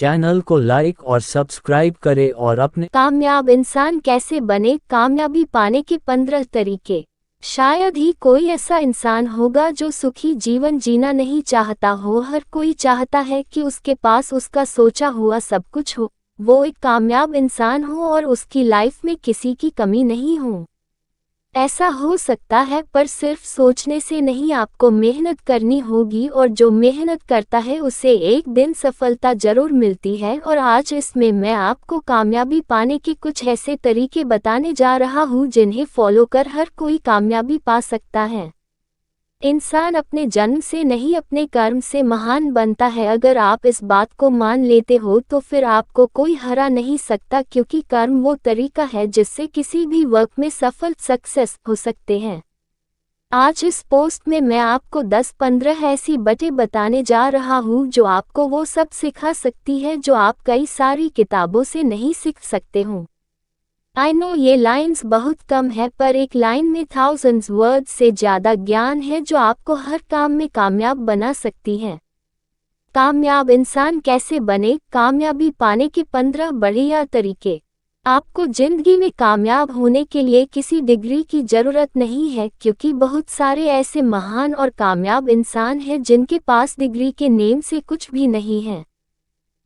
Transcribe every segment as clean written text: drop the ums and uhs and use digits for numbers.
Channel को like और subscribe करें और अपने कामयाब इंसान कैसे बने, कामयाबी पाने के 15 तरीके। शायद ही कोई ऐसा इंसान होगा जो सुखी जीवन जीना नहीं चाहता हो। हर कोई चाहता है कि उसके पास उसका सोचा हुआ सब कुछ हो, वो एक कामयाब इंसान हो और उसकी लाइफ में किसी की कमी नहीं हो। ऐसा हो सकता है, पर सिर्फ सोचने से नहीं, आपको मेहनत करनी होगी और जो मेहनत करता है उसे एक दिन सफलता जरूर मिलती है। और आज इसमें मैं आपको कामयाबी पाने के कुछ ऐसे तरीके बताने जा रहा हूँ जिन्हें फॉलो कर हर कोई कामयाबी पा सकता है। इंसान अपने जन्म से नहीं, अपने कर्म से महान बनता है। अगर आप इस बात को मान लेते हो तो फिर आपको कोई हरा नहीं सकता, क्योंकि कर्म वो तरीका है जिससे किसी भी वर्क में सफल सक्सेस हो सकते हैं। आज इस पोस्ट में मैं आपको 10-15 ऐसी बातें बताने जा रहा हूँ जो आपको वो सब सिखा सकती है जो आप कई सारी किताबों से नहीं सीख सकते हो। आई नो ये लाइन्स बहुत कम है, पर एक लाइन में थाउजेंड्स वर्ड्स से ज़्यादा ज्ञान है जो आपको हर काम में कामयाब बना सकती है। कामयाब इंसान कैसे बने, कामयाबी पाने के 15 बढ़िया तरीके। आपको जिंदगी में कामयाब होने के लिए किसी डिग्री की ज़रूरत नहीं है, क्योंकि बहुत सारे ऐसे महान और कामयाब इंसान हैं जिनके पास डिग्री के नेम से कुछ भी नहीं है।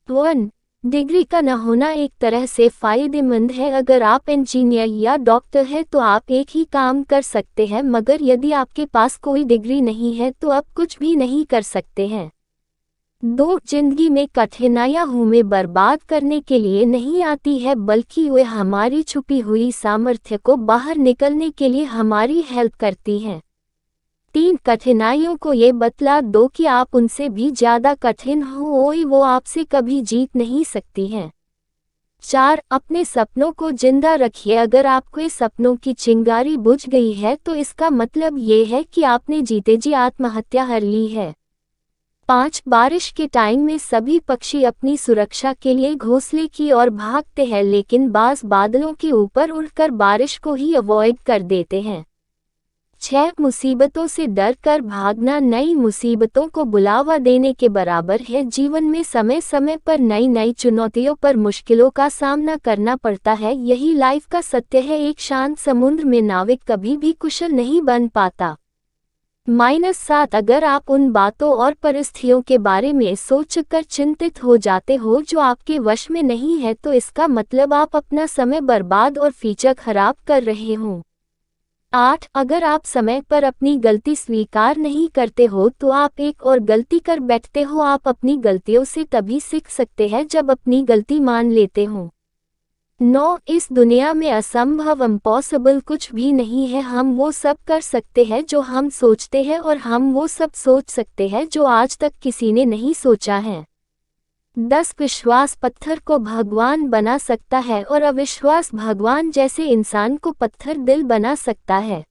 1. डिग्री का न होना एक तरह से फ़ायदेमंद है। अगर आप इंजीनियर या डॉक्टर हैं तो आप एक ही काम कर सकते हैं, मगर यदि आपके पास कोई डिग्री नहीं है तो आप कुछ भी नहीं कर सकते हैं। 2. जिंदगी में कठिनाइयाँ हमें बर्बाद करने के लिए नहीं आती है, बल्कि वे हमारी छुपी हुई सामर्थ्य को बाहर निकलने के लिए हमारी हेल्प करती हैं। 3. कठिनाइयों को ये बतला दो कि आप उनसे भी ज़्यादा कठिन हो, वो आपसे कभी जीत नहीं सकती हैं। 4. अपने सपनों को जिंदा रखिए। अगर आपके सपनों की चिंगारी बुझ गई है तो इसका मतलब ये है कि आपने जीते जी आत्महत्या कर ली है। 5. बारिश के टाइम में सभी पक्षी अपनी सुरक्षा के लिए घोंसले की ओर भागते हैं, लेकिन बाज़ बादलों के ऊपर उड़कर बारिश को ही अवॉइड कर देते हैं। 6. मुसीबतों से डर कर भागना नई मुसीबतों को बुलावा देने के बराबर है। जीवन में समय समय पर नई नई चुनौतियों पर मुश्किलों का सामना करना पड़ता है, यही लाइफ का सत्य है। एक शांत समुद्र में नाविक कभी भी कुशल नहीं बन पाता। -7. अगर आप उन बातों और परिस्थितियों के बारे में सोचकर चिंतित हो जाते हो जो आपके वश में नहीं है, तो इसका मतलब आप अपना समय बर्बाद और फ्यूचर खराब कर रहे हो। 8. अगर आप समय पर अपनी गलती स्वीकार नहीं करते हो तो आप एक और गलती कर बैठते हो। आप अपनी गलतियों से तभी सीख सकते हैं जब अपनी गलती मान लेते हो। 9. इस दुनिया में असंभव इम्पॉसिबल कुछ भी नहीं है। हम वो सब कर सकते हैं जो हम सोचते हैं, और हम वो सब सोच सकते हैं जो आज तक किसी ने नहीं सोचा है। 10. विश्वास पत्थर को भगवान बना सकता है और अविश्वास भगवान जैसे इंसान को पत्थर दिल बना सकता है।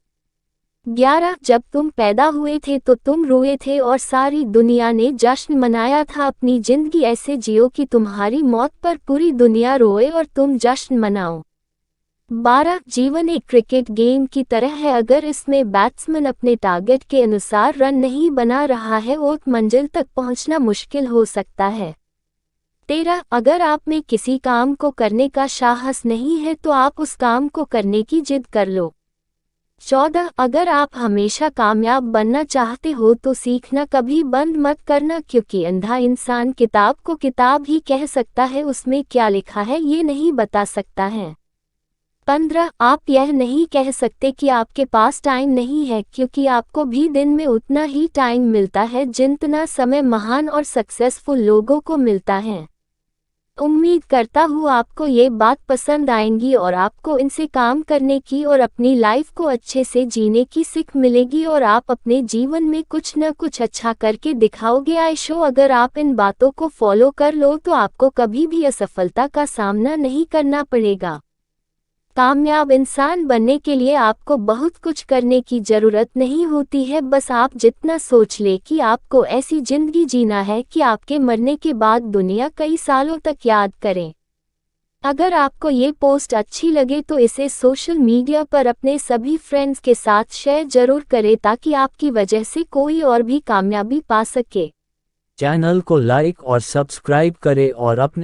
11. जब तुम पैदा हुए थे तो तुम रोए थे और सारी दुनिया ने जश्न मनाया था। अपनी जिंदगी ऐसे जियो कि तुम्हारी मौत पर पूरी दुनिया रोए और तुम जश्न मनाओ। 12. जीवन एक क्रिकेट गेम की तरह है। अगर इसमें बैट्समैन अपने टारगेट के अनुसार रन नहीं बना रहा है और मंजिल तक पहुंचना मुश्किल हो सकता है। 13. अगर आप में किसी काम को करने का साहस नहीं है तो आप उस काम को करने की जिद कर लो। 14. अगर आप हमेशा कामयाब बनना चाहते हो तो सीखना कभी बंद मत करना, क्योंकि अंधा इंसान किताब को किताब ही कह सकता है, उसमें क्या लिखा है ये नहीं बता सकता है। 15. आप यह नहीं कह सकते कि आपके पास टाइम नहीं है, क्योंकि आपको भी दिन में उतना ही टाइम मिलता है जितना समय महान और सक्सेसफुल लोगों को मिलता है। उम्मीद करता हूँ आपको ये बात पसंद आएंगी और आपको इनसे काम करने की और अपनी लाइफ को अच्छे से जीने की सीख मिलेगी, और आप अपने जीवन में कुछ न कुछ अच्छा करके दिखाओगे। आई शो अगर आप इन बातों को फॉलो कर लो तो आपको कभी भी असफलता का सामना नहीं करना पड़ेगा। कामयाब इंसान बनने के लिए आपको बहुत कुछ करने की ज़रूरत नहीं होती है, बस आप जितना सोच ले कि आपको ऐसी ज़िंदगी जीना है कि आपके मरने के बाद दुनिया कई सालों तक याद करे। अगर आपको ये पोस्ट अच्छी लगे तो इसे सोशल मीडिया पर अपने सभी फ्रेंड्स के साथ शेयर जरूर करें, ताकि आपकी वजह से कोई और भी कामयाबी पा सके। चैनल को लाइक और सब्सक्राइब करें और अपने